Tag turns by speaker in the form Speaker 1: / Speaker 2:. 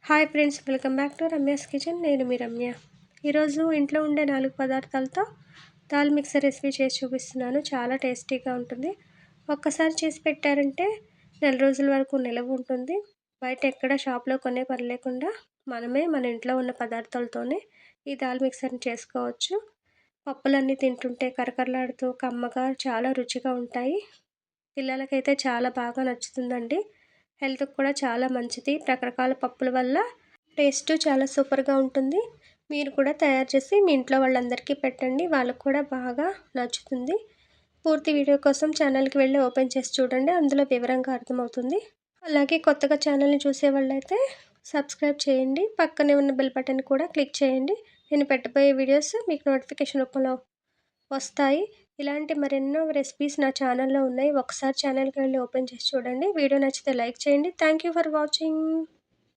Speaker 1: Hi friends, welcome back to Ramya's kitchen. నేను మీ రమ్య. ఈరోజు ఇంట్లో ఉండే 4 పదార్థాలతో దాల్ మిక్సర్ రెసిపీ చేసి చూపిస్తున్నాను. చాలా టేస్టీగా ఉంటుంది. ఒక్కసారి చేసి పెట్టారంటే నెల రోజుల వరకు నిలవ ఉంటుంది. బయట ఎక్కడ షాప్లో కొనే పని లేకుండా మనమే మన ఇంట్లో ఉన్న పదార్థాలతోనే ఈ దాల్ మిక్సర్ని చేసుకోవచ్చు. పప్పులన్నీ తింటుంటే కరకరలాడుతూ కమ్మగా చాలా రుచిగా ఉంటాయి. పిల్లలకైతే చాలా బాగా నచ్చుతుందండి. హెల్త్కి కూడా చాలా మంచిది. రకరకాల పప్పుల వల్ల టేస్ట్ చాలా సూపర్గా ఉంటుంది. మీరు కూడా తయారు చేసి మీ ఇంట్లో వాళ్ళందరికీ పెట్టండి. వాళ్ళకు కూడా బాగా నచ్చుతుంది. పూర్తి వీడియో కోసం ఛానల్కి వెళ్ళి ఓపెన్ చేసి చూడండి. అందులో వివరంగా అర్థమవుతుంది. అలాగే కొత్తగా ఛానల్ని చూసే వాళ్ళైతే సబ్స్క్రైబ్ చేయండి. పక్కనే ఉన్న బెల్ బటన్ కూడా క్లిక్ చేయండి. నేను పెట్టబోయే వీడియోస్ మీకు నోటిఫికేషన్ రూపంలో వస్తాయి. ఇలాంటి మరెన్నో రెసిపీస్ నా ఛానల్లో ఉన్నాయి. ఒకసారి ఛానల్కి వెళ్ళి ఓపెన్ చేసి చూడండి. వీడియో నచ్చితే లైక్ చేయండి. Thank you for watching.